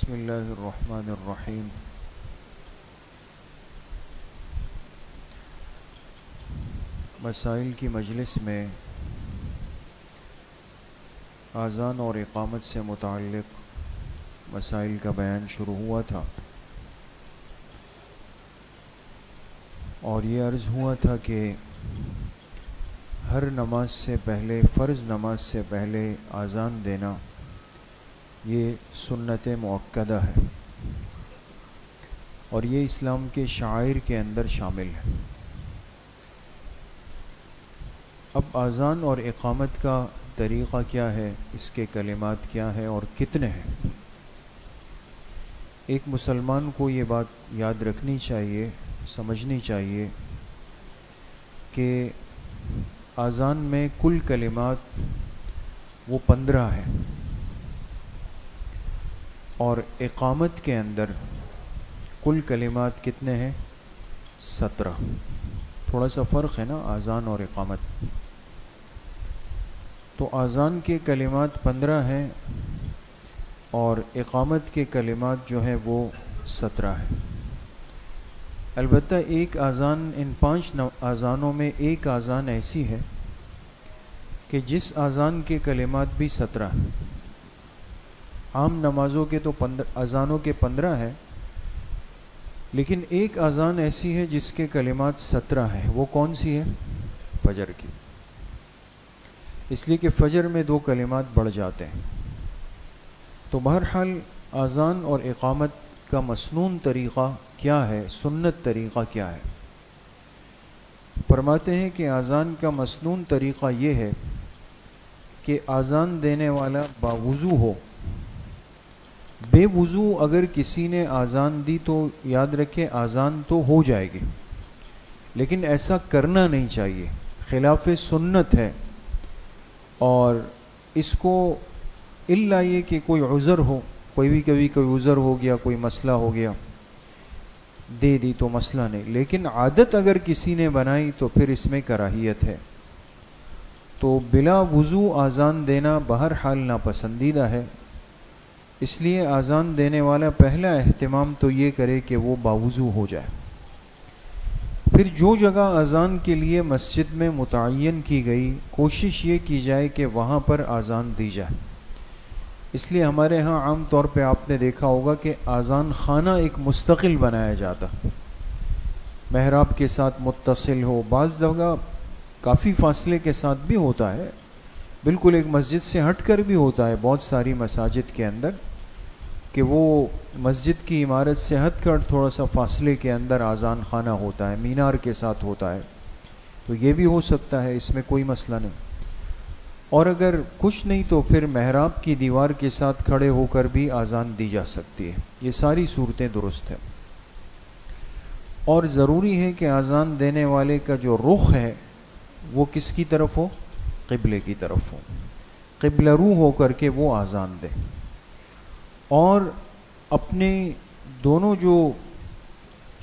بسم اللہ الرحمن الرحیم۔ مسائل کی مجلس میں اذان اور اقامت سے متعلق مسائل کا بیان شروع ہوا تھا، اور یہ عرض ہوا تھا کہ ہر نماز سے پہلے، فرض نماز سے پہلے اذان دینا یہ سنت مؤکدہ ہے، اور یہ اسلام کے شعائر کے اندر شامل ہے۔ اب اذان اور اقامت کا طریقہ کیا ہے، اس کے کلمات کیا ہے اور کتنے ہیں؟ ایک مسلمان کو یہ بات یاد رکھنی چاہیے، سمجھنی چاہیے کہ اذان میں کل کلمات وہ 15 ہیں، اور اقامت کے اندر کل کلمات کتنے ہیں؟ 17۔ تھوڑا سا فرق ہے نا اذان اور اقامت۔ تو اذان کے کلمات 15 ہیں اور اقامت کے کلمات جو ہیں وہ 17 ہیں۔ البتہ ایک اذان، ان 5 اذانوں میں ایک اذان ایسی ہے کہ جس اذان کے کلمات بھی 17 ہیں۔ عام نمازوں کے تو اذانوں کے 15 ہیں، لیکن ایک اذان ایسی ہے جس کے کلمات 17 ہیں۔ وہ کون سی ہے؟ فجر کی۔ اس لیے کہ فجر میں 2 کلمات بڑھ جاتے ہیں۔ تو بہرحال اذان اور اقامت کا مسنون طریقہ کیا ہے، سنت طریقہ کیا ہے؟ فرماتے ہیں کہ اذان کا مسنون طریقہ یہ ہے کہ اذان دینے والا باوضو ہو۔ بے وضو اگر کسی نے اذان دی تو یاد رکھے اذان تو ہو جائے گی، لیکن ایسا کرنا نہیں چاہیے، خلاف سنت ہے۔ اور اس کو الا یہ کہ کوئی عذر ہو، کوئی عذر ہو گیا، کوئی مسئلہ ہو گیا، دے دی تو مسئلہ نہیں، لیکن عادت اگر کسی نے بنائی تو پھر اس میں کراہیت ہے۔ تو بلا وضو اذان دینا بہرحال ناپسندیدہ ہے۔ اس لیے اذان دینے والا پہلا اہتمام تو یہ کرے کہ وہ باوضو ہو جائے۔ پھر جو جگہ اذان کے لیے مسجد میں متعین کی گئی، کوشش یہ کی جائے کہ وہاں پر اذان دی جائے۔ اس لیے ہمارے ہاں عام طور پہ آپ نے دیکھا ہوگا کہ اذان خانہ ایک مستقل بنایا جاتا، محراب کے ساتھ متصل ہو، بعض جگہ کافی فاصلے کے ساتھ بھی ہوتا ہے، بالکل ایک مسجد سے ہٹ کر بھی ہوتا ہے بہت ساری مساجد کے اندر، کہ وہ مسجد کی عمارت سے ہٹ کر تھوڑا سا فاصلے کے اندر اذان خانہ ہوتا ہے، مینار کے ساتھ ہوتا ہے۔ تو یہ بھی ہو سکتا ہے، اس میں کوئی مسئلہ نہیں۔ اور اگر کچھ نہیں تو پھر محراب کی دیوار کے ساتھ کھڑے ہو کر بھی اذان دی جا سکتی ہے۔ یہ ساری صورتیں درست ہیں، اور ضروری ہے کہ اذان دینے والے کا جو رخ ہے وہ کس کی طرف ہو؟ قبلے کی طرف ہو، قبلہ رو ہو کر کے وہ اذان دے، اور اپنے دونوں جو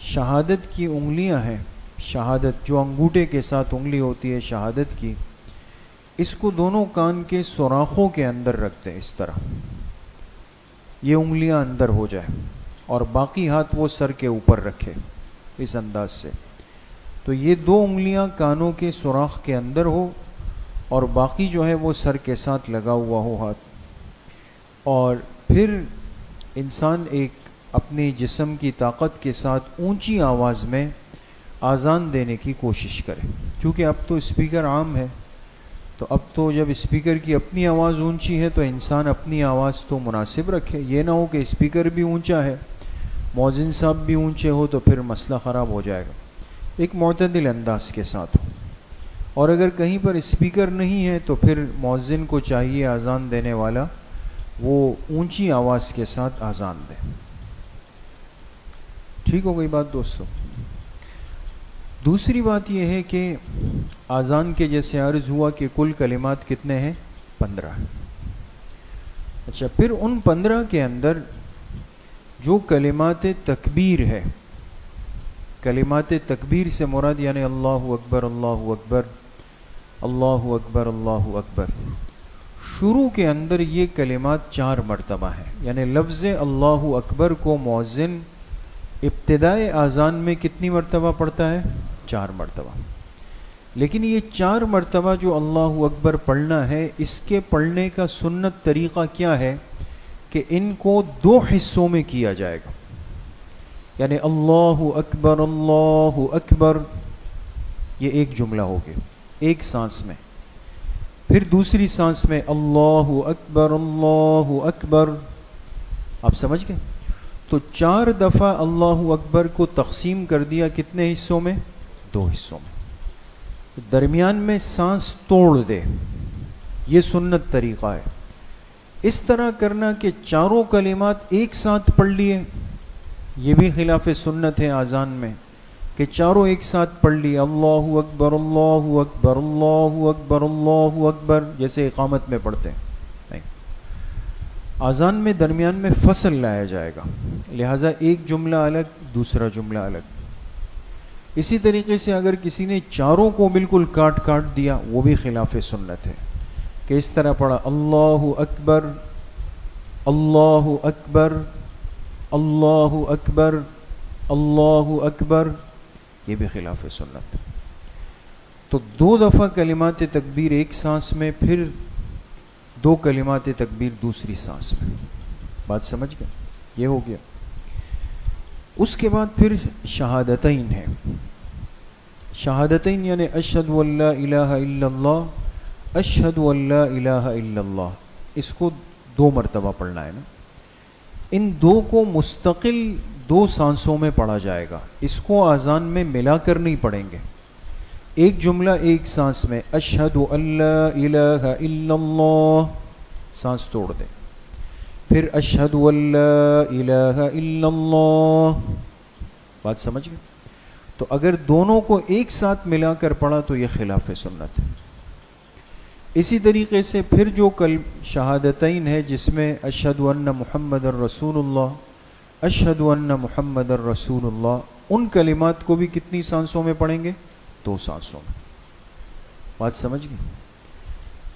شہادت کی انگلیاں ہیں، شہادت جو انگوٹھے کے ساتھ انگلی ہوتی ہے شہادت کی، اس کو دونوں کان کے سوراخوں کے اندر رکھتے ہیں، اس طرح یہ انگلیاں اندر ہو جائیں، اور باقی ہاتھ وہ سر کے اوپر رکھے اس انداز سے۔ تو یہ 2 انگلیاں کانوں کے سوراخ کے اندر ہو، اور باقی جو ہے وہ سر کے ساتھ لگا ہوا ہو ہاتھ، اور پھر انسان ایک اپنی جسم کی طاقت کے ساتھ اونچی آواز میں اذان دینے کی کوشش کرے، کیونکہ اب تو اسپیکر عام ہے۔ تو اب تو جب اسپیکر کی اپنی آواز اونچی ہے تو انسان اپنی آواز تو مناسب رکھے، یہ نہ ہو کہ اسپیکر بھی اونچا ہے، مؤذن صاحب بھی اونچے ہو تو پھر مسئلہ خراب ہو جائے گا۔ ایک معتدل انداز کے ساتھ ہو، اور اگر کہیں پر اسپیکر نہیں ہے تو پھر مؤذن کو چاہیے اذان دینے والا وہ اونچی آواز کے ساتھ اذان دے۔ ٹھیک ہو گئی بات دوستو؟ دوسری بات یہ ہے کہ اذان کے جیسے عرض ہوا کہ کل کلمات کتنے ہیں؟ 15۔ اچھا، پھر ان 15 کے اندر جو کلمات تکبیر ہے، کلمات تکبیر سے مراد یعنی اللہ اکبر، اللہ اکبر، اللہ اکبر، اللہ اکبر، شروع کے اندر یہ کلمات 4 مرتبہ ہیں، یعنی لفظ اللہ اکبر کو مؤذن ابتدائے اذان میں کتنی مرتبہ پڑھتا ہے؟ 4 مرتبہ. لیکن یہ 4 مرتبہ جو اللہ اکبر پڑھنا ہے، اس کے پڑھنے کا سنت طریقہ کیا ہے کہ ان کو 2 حصوں میں کیا جائے گا. یعنی اللہ اکبر یہ ایک جملہ ہو گیا ایک سانس میں، پھر دوسری سانس میں اللہ اکبر. آپ سمجھ گئے؟ تو 4 دفعہ اللہ اکبر کو تقسیم کر دیا کتنے حصوں میں؟ 2 حصوں میں. درمیان میں سانس توڑ دے، یہ سنت طریقہ ہے. اس طرح کرنا کہ چاروں کلمات ایک ساتھ پڑھ لیے، یہ بھی خلاف سنت ہے اذان میں کہ چاروں ایک ساتھ پڑھ لیے، اللہ اکبر اللہ اکبر اللہ اکبر اللہ اکبر، جیسے اقامت میں پڑھتے ہیں. نہیں، اذان میں درمیان میں فصل لایا جائے گا، لہٰذا ایک جملہ الگ دوسرا جملہ الگ. اسی طریقے سے اگر کسی نے چاروں کو بالکل کاٹ دیا، وہ بھی خلاف سنت ہے کہ اس طرح پڑھا اللہ اکبر اللہ اکبر اللہ اکبر اللہ اکبر، یہ بھی خلاف سنت. تو 2 دفعہ کلمات تکبیر ایک سانس میں، پھر 2 کلمات تکبیر دوسری سانس میں. بات سمجھ گئے؟ یہ ہو گیا. اس کے بعد پھر شہادتین ہے. شہادتین یعنی اشہد ان لا الہ الا اللہ اشہد ان لا الہ الا اللہ، اس کو 2 مرتبہ پڑھنا ہے نا. ان 2 کو مستقل 2 سانسوں میں پڑھا جائے گا، اس کو اذان میں ملا کر نہیں پڑھیں گے. ایک جملہ ایک سانس میں اشہد ان لا الہ الا اللہ، سانس توڑ دیں، پھر اشہد ان لا الہ الا اللہ. بات سمجھ گئے؟ تو اگر دونوں کو ایک ساتھ ملا کر پڑھا تو یہ خلاف سنت ہے. اسی طریقے سے پھر جو شہادتین ہے جس میں اشہد ان محمد الرسول اللہ اشہد ان محمد الرسول اللہ، ان کلمات کو بھی کتنی سانسوں میں پڑھیں گے؟ 2 سانسوں میں. بات سمجھ گئے؟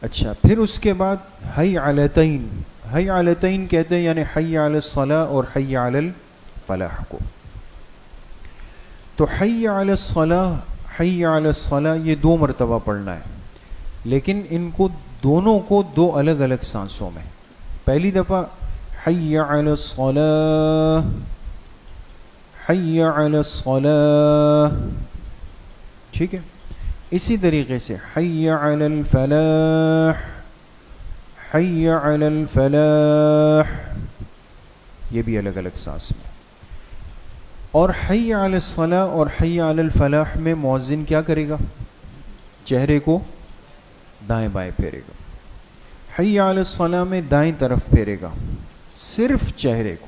اچھا، پھر اس کے بعد حی علتین. حی علتین کہتے ہیں یعنی حی علی الصلاۃ اور حی علی الفلاح کو. تو حی علی الصلاۃ حی علی الصلاۃ یہ 2 مرتبہ پڑھنا ہے، لیکن ان کو دونوں کو 2 الگ الگ سانسوں میں. پہلی دفعہ حی علی الصلاۃ حی علی الصلاۃ، ٹھیک ہے. اسی طریقے سے حی علی الفلاح حی علی الفلاح، یہ بھی الگ الگ سانس میں. اور حی علی الصلاۃ اور حی علی الفلاح میں مؤذن کیا کرے گا؟ چہرے کو دائیں بائیں پھیرے گا. حی علی الصلاۃ میں دائیں طرف پھیرے گا، صرف چہرے کو.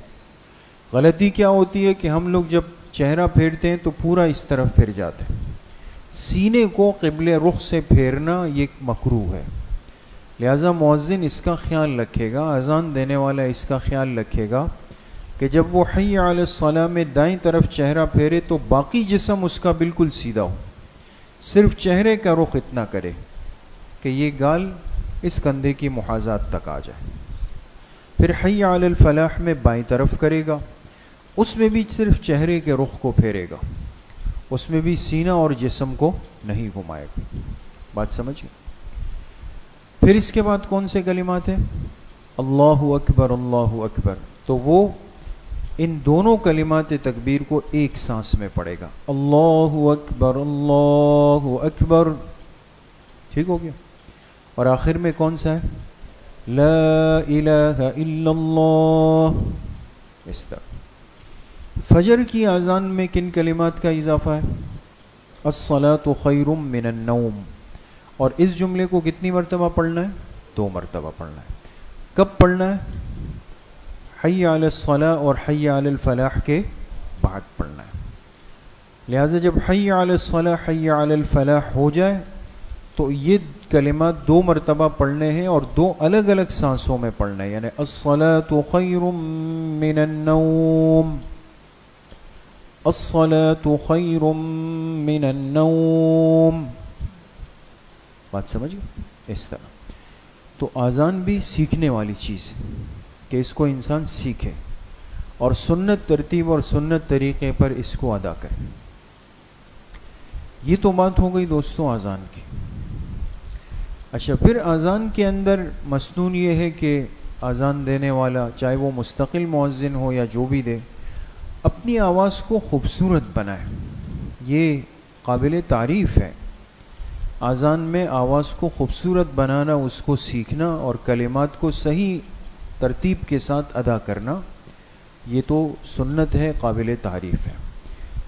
غلطی کیا ہوتی ہے کہ ہم لوگ جب چہرہ پھیرتے ہیں تو پورا اس طرف پھر جاتے ہیں. سینے کو قبل رخ سے پھیرنا یہ مکروہ ہے، لہٰذا مؤذن اس کا خیال رکھے گا، اذان دینے والا اس کا خیال رکھے گا کہ جب وہ حی علی الصلاۃ میں دائیں طرف چہرہ پھیرے تو باقی جسم اس کا بالکل سیدھا ہو، صرف چہرے کا رخ اتنا کرے کہ یہ گال اس کندھے کی محاذات تک آ جائے. پھر حی علی الفلاح میں بائیں طرف کرے گا، اس میں بھی صرف چہرے کے رخ کو پھیرے گا، اس میں بھی سینہ اور جسم کو نہیں گھمائے گا. بات سمجھ گئے؟ پھر اس کے بعد کون سے کلمات ہیں؟ اللہ اکبر اللہ اکبر. تو وہ ان دونوں کلمات تکبیر کو ایک سانس میں پڑھے گا، اللہ اکبر اللہ اکبر. ٹھیک ہو گیا؟ اور آخر میں کون سا ہے؟ لا الہ الا اللہ. اس طرح فجر کی اذان میں کن کلمات کا اضافہ ہے؟ الصلاۃ خیر من النوم. اور اس جملے کو کتنی مرتبہ پڑھنا ہے؟ 2 مرتبہ پڑھنا ہے. کب پڑھنا ہے؟ حی علی الصلاۃ اور حی علی الفلاح کے بعد پڑھنا ہے. لہٰذا جب حی علی الصلاۃ حی علی الفلاح ہو جائے تو یہ کلمات 2 مرتبہ پڑھنے ہیں اور 2 الگ الگ سانسوں میں پڑھنا ہے. یعنی الصلاۃ خیر من النوم الصلاۃ خیر من النوم. بات سمجھ گئے؟ اس طرح تو آذان بھی سیکھنے والی چیز ہے کہ اس کو انسان سیکھے اور سنت ترتیب اور سنت طریقے پر اس کو ادا کرے. یہ تو بات ہو گئی دوستوں آذان کی. اچھا، پھر آذان کے اندر مسنون یہ ہے کہ آذان دینے والا چاہے وہ مستقل مؤذن ہو یا جو بھی دے، اپنی آواز کو خوبصورت بنائے. یہ قابل تعریف ہے. آذان میں آواز کو خوبصورت بنانا، اس کو سیکھنا اور کلمات کو صحیح ترتیب کے ساتھ ادا کرنا، یہ تو سنت ہے، قابل تعریف ہے.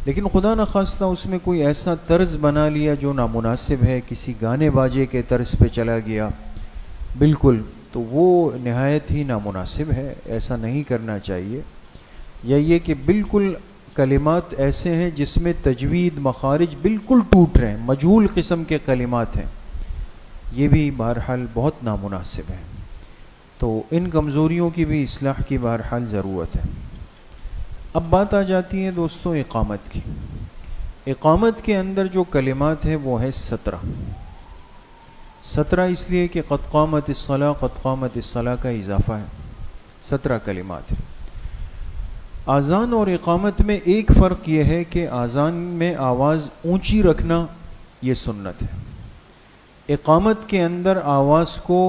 لیکن خدا نخواستہ اس میں کوئی ایسا طرز بنا لیا جو نامناسب ہے، کسی گانے باجے کے طرز پہ چلا گیا بالکل، تو وہ نہایت ہی نامناسب ہے، ایسا نہیں کرنا چاہیے. یا یہ کہ بالکل کلمات ایسے ہیں جس میں تجوید مخارج بالکل ٹوٹ رہے ہیں، مجہول قسم کے کلمات ہیں، یہ بھی بہرحال بہت نامناسب ہے. تو ان کمزوریوں کی بھی اصلاح کی بہرحال ضرورت ہے. اب بات آ جاتی ہے دوستوں اقامت کی. اقامت کے اندر جو کلمات ہیں وہ ہے 17 اس لیے کہ قد قامت الصلاۃ، قد قامت الصلاۃ کا اضافہ ہے. 17 کلمات ہیں. آذان اور اقامت میں ایک فرق یہ ہے کہ آذان میں آواز اونچی رکھنا یہ سنت ہے، اقامت کے اندر آواز کو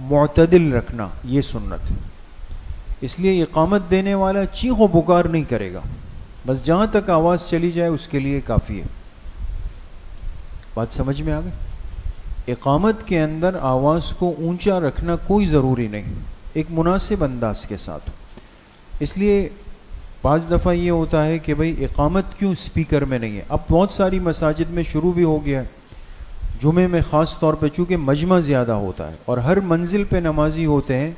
معتدل رکھنا یہ سنت ہے. اس لیے اقامت دینے والا چیخ و پکار نہیں کرے گا، بس جہاں تک آواز چلی جائے اس کے لیے کافی ہے. بات سمجھ میں آ گئی؟ اقامت کے اندر آواز کو اونچا رکھنا کوئی ضروری نہیں، ایک مناسب انداز کے ساتھ. اس لیے بعض دفعہ یہ ہوتا ہے کہ بھئی اقامت کیوں سپیکر میں نہیں ہے. اب بہت ساری مساجد میں شروع بھی ہو گیا ہے، جمعے میں خاص طور پہ چونکہ مجمع زیادہ ہوتا ہے اور ہر منزل پہ نمازی ہوتے ہیں،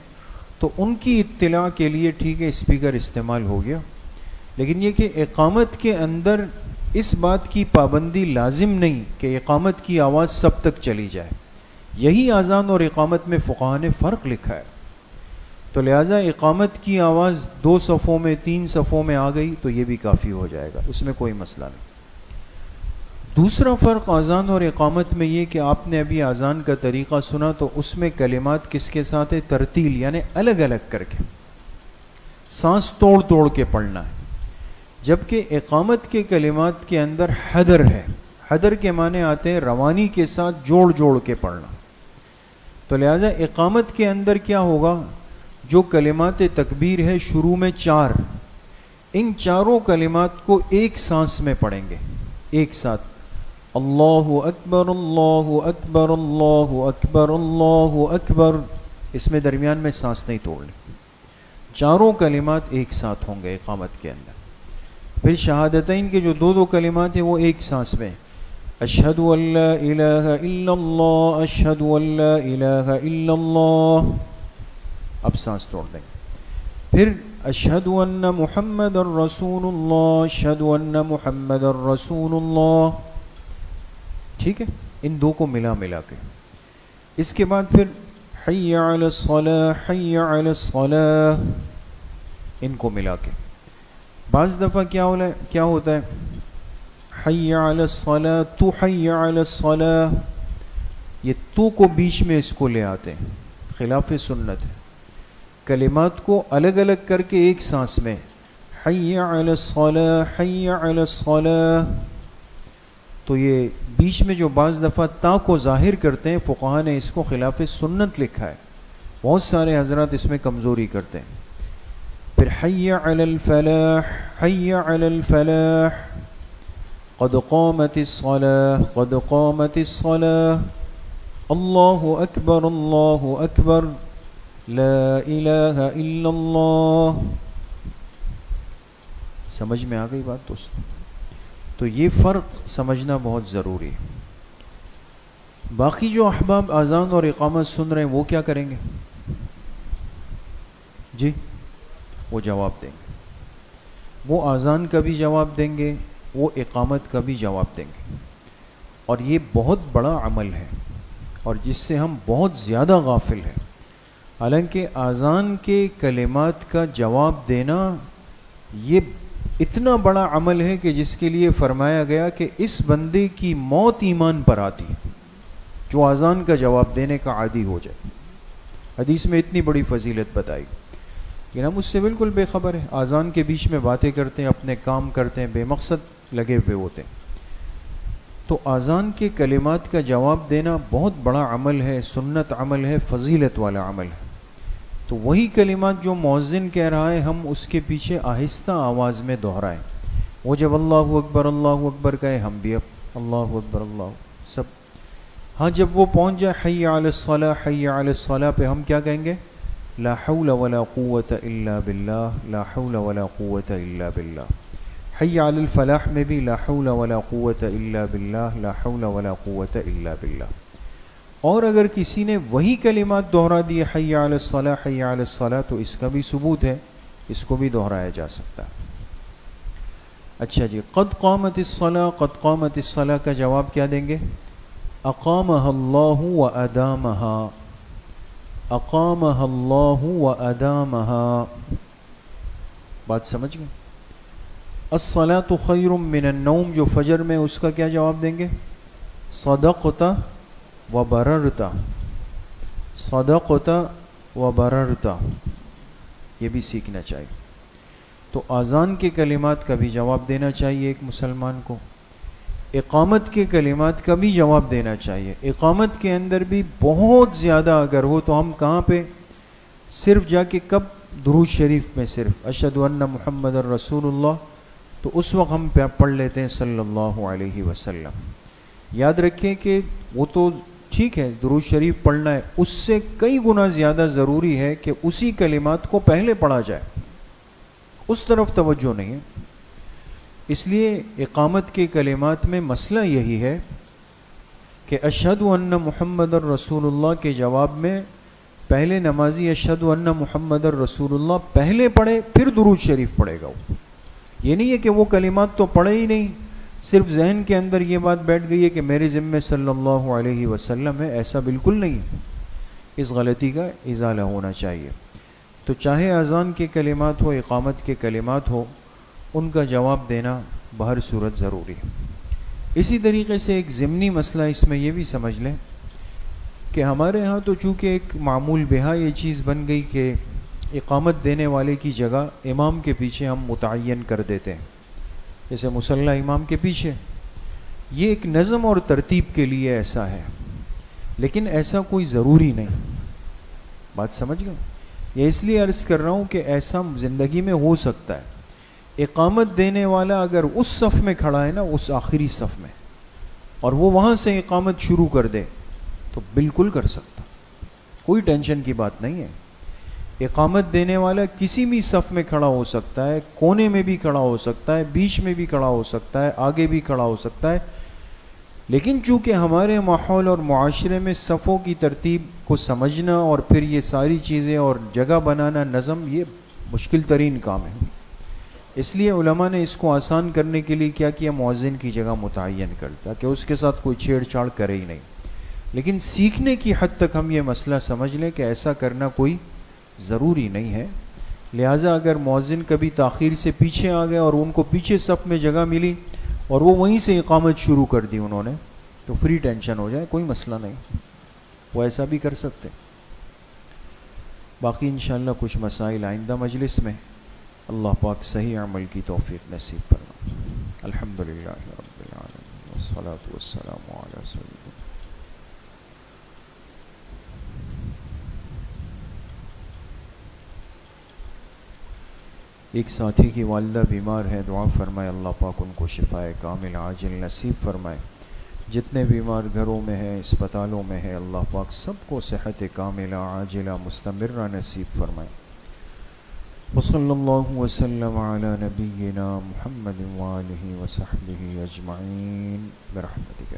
تو ان کی اطلاع کے لیے ٹھیک ہے اسپیکر استعمال ہو گیا. لیکن یہ کہ اقامت کے اندر اس بات کی پابندی لازم نہیں کہ اقامت کی آواز سب تک چلی جائے. یہی آذان اور اقامت میں فقہاء نے فرق لکھا ہے. تو لہٰذا اقامت کی آواز 2 صفوں میں 3 صفوں میں آ گئی تو یہ بھی کافی ہو جائے گا، اس میں کوئی مسئلہ نہیں. دوسرا فرق آذان اور اقامت میں یہ کہ آپ نے ابھی آذان کا طریقہ سنا تو اس میں کلمات کس کے ساتھ ہے؟ ترتیل، یعنی الگ الگ کر کے، سانس توڑ توڑ کے پڑھنا ہے. جبکہ اقامت کے کلمات کے اندر حدر ہے. حدر کے معنی آتے ہیں روانی کے ساتھ جوڑ جوڑ کے پڑھنا. تو لہٰذا اقامت کے اندر کیا ہوگا؟ جو کلمات تکبیر ہے شروع میں 4، ان چاروں کلمات کو ایک سانس میں پڑھیں گے ایک ساتھ. اللہ اکبر اللہ اکبر اللہ اکبر اللہ اکبر، اس میں درمیان میں سانس نہیں توڑنی. چاروں کلمات ایک ساتھ ہوں گے اقامت کے اندر. پھر شہادتین کے جو 2 کلمات ہیں وہ ایک سانس میں، اشہد ان لا الہ الا اللہ، اشہد ان لا الہ الا اللہ، اب سانس توڑ دیں گے. پھر اشہد ان محمد الرسول اللہ، اشہد ان محمد الرسول اللہ. ٹھیک ہے، ان 2 کو ملا کے. اس کے بعد پھر حی علی الصلاۃ، حی علی الصلاۃ، ان کو ملا کے. بعض دفعہ کیا ہوتا ہے؟ حی علی الصلاۃ، تو حی علی الصلاۃ، یہ تو کو بیچ میں اس کو لے آتے ہیں، خلاف سنت ہے. کلمات کو الگ الگ کر کے ایک سانس میں، حی علی الصلاۃ، حی علی الصلاۃ. تو یہ بیچ میں جو بعض دفعہ تا کو ظاہر کرتے ہیں، فقہاء نے اس کو خلاف سنت لکھا ہے. بہت سارے حضرات اس میں کمزوری کرتے ہیں. پھر حی علی الفلاح، حی علی الفلاح، قد قامت الصلاۃ، قد قامت الصلاۃ، اللہ اکبر اللہ اکبر، لا الہ الا اللہ. سمجھ میں آ گئی بات دوستوں؟ تو یہ فرق سمجھنا بہت ضروری ہے. باقی جو احباب اذان اور اقامت سن رہے ہیں وہ کیا کریں گے؟ جی وہ جواب دیں گے. وہ اذان کا بھی جواب دیں گے، وہ اقامت کا بھی جواب دیں گے. اور یہ بہت بڑا عمل ہے اور جس سے ہم بہت زیادہ غافل ہیں. حالانکہ اذان کے کلمات کا جواب دینا یہ اتنا بڑا عمل ہے کہ جس کے لیے فرمایا گیا کہ اس بندے کی موت ایمان پر آتی ہے جو اذان کا جواب دینے کا عادی ہو جائے. حدیث میں اتنی بڑی فضیلت بتائی، لیکن ہم اس سے بالکل بے خبر ہیں، اذان کے بیچ میں باتیں کرتے ہیں، اپنے کام کرتے ہیں، بے مقصد لگے ہوئے ہوتے ہیں۔ تو اذان کے کلمات کا جواب دینا بہت بڑا عمل ہے، سنت عمل ہے، فضیلت والا عمل ہے۔ تو وہی کلمات جو مؤذن کہہ رہا ہے ہم اس کے پیچھے آہستہ آواز میں دہرائیں۔ وہ جب اللہ اکبر کہے ہم بھی اب اللہ اکبر اللہ سب، ہاں جب وہ پہنچ جائے حی علی الصلاۃ حی علی الصلاۃ پہ ہم کیا کہیں گے؟ لا حول ولا قوت الا باللہ، لا حول ولا قوت الا باللہ۔ حی علی الفلاح میں بھی لا حول ولا قوت الا باللہ، لا حول ولا قوت الا باللہ۔ اور اگر کسی نے وہی کلمات دہرا دیے حی علی الصلاۃ حی علی الصلاۃ تو اس کا بھی ثبوت ہے، اس کو بھی دہرایا جا سکتا ہے۔ اچھا جی، قد قامت الصلاۃ، قد قامت الصلاۃ کا جواب کیا دیں گے؟ اقامها اللہ وادامها، اقامها اللہ وادامها۔ بات سمجھ گئے؟ الصلاۃ خیر من النوم جو فجر میں، اس کا کیا جواب دیں گے؟ صدقت وبررت، صدقت وبررت، یہ بھی سیکھنا چاہیے۔ تو اذان کے کلمات کا بھی جواب دینا چاہیے ایک مسلمان کو، اقامت کے کلمات کا بھی جواب دینا چاہیے۔ اقامت کے اندر بھی بہت زیادہ اگر ہو تو ہم کہاں پہ صرف جا کے کب درود شریف میں صرف اشہد ان محمد الرسول اللہ، تو اس وقت ہم پڑھ لیتے ہیں صلی اللہ علیہ وسلم۔ یاد رکھیں کہ وہ تو ٹھیک ہے درود شریف پڑھنا ہے، اس سے کئی گنا زیادہ ضروری ہے کہ اسی کلمات کو پہلے پڑھا جائے، اس طرف توجہ نہیں ہے۔ اس لیے اقامت کے کلمات میں مسئلہ یہی ہے کہ اشہد ان محمد الرسول اللہ کے جواب میں پہلے نمازی اشہد ان محمد الرسول اللہ پہلے پڑھے پھر درود شریف پڑھے گا۔ یہ نہیں ہے کہ وہ کلمات تو پڑھے ہی نہیں، صرف ذہن کے اندر یہ بات بیٹھ گئی ہے کہ میرے ذمے صلی اللہ علیہ وسلم ہے، ایسا بالکل نہیں۔ اس غلطی کا ازالہ ہونا چاہیے۔ تو چاہے اذان کے کلمات ہو، اقامت کے کلمات ہو، ان کا جواب دینا بہر صورت ضروری ہے۔ اسی طریقے سے ایک ضمنی مسئلہ اس میں یہ بھی سمجھ لیں کہ ہمارے ہاں تو چونکہ ایک معمول بہا یہ چیز بن گئی کہ اقامت دینے والے کی جگہ امام کے پیچھے ہم متعین کر دیتے ہیں، جیسے مصلی امام کے پیچھے، یہ ایک نظم اور ترتیب کے لیے ایسا ہے، لیکن ایسا کوئی ضروری نہیں۔ بات سمجھ گئے؟ یہ اس لیے عرض کر رہا ہوں کہ ایسا زندگی میں ہو سکتا ہے۔ اقامت دینے والا اگر اس صف میں کھڑا ہے نا، اس آخری صف میں، اور وہ وہاں سے اقامت شروع کر دے تو بالکل کر سکتا، کوئی ٹینشن کی بات نہیں ہے۔ اقامت دینے والا کسی بھی صف میں کھڑا ہو سکتا ہے، کونے میں بھی کھڑا ہو سکتا ہے، بیچ میں بھی کھڑا ہو سکتا ہے، آگے بھی کھڑا ہو سکتا ہے، لیکن چونکہ ہمارے ماحول اور معاشرے میں صفوں کی ترتیب کو سمجھنا اور پھر یہ ساری چیزیں اور جگہ بنانا، نظم، یہ مشکل ترین کام ہے۔ اس لیے علماء نے اس کو آسان کرنے کے لیے کیا کیا؟ مؤذن کی جگہ متعین کرتا کہ اس کے ساتھ کوئی چھیڑ چھاڑ کرے ہی نہیں۔ لیکن سیکھنے کی حد تک ہم یہ مسئلہ سمجھ لیں کہ ایسا کرنا کوئی ضروری نہیں ہے۔ لہٰذا اگر مؤذن کبھی تاخیر سے پیچھے آ گئے اور ان کو پیچھے صف میں جگہ ملی اور وہ وہیں سے اقامت شروع کر دی انہوں نے، تو فری ٹینشن ہو جائے، کوئی مسئلہ نہیں، وہ ایسا بھی کر سکتے۔ باقی انشاءاللہ کچھ مسائل آئندہ مجلس میں، اللہ پاک صحیح عمل کی توفیق نصیب فرمائے۔ الحمدللہ رب العالمین والصلاة والسلام علی سیدنا۔ ایک ساتھی کی والدہ بیمار ہے، دعا فرمائے اللہ پاک ان کو شفائے کامل عاجل نصیب فرمائے۔ جتنے بیمار گھروں میں ہیں، اسپتالوں میں ہیں، اللہ پاک سب کو صحت کاملہ عاجلہ مستمرہ نصیب فرمائے۔ وصلی اللہ وسلم علی نبینا محمد وآلہ وصحبہ اجمعین برحمتک۔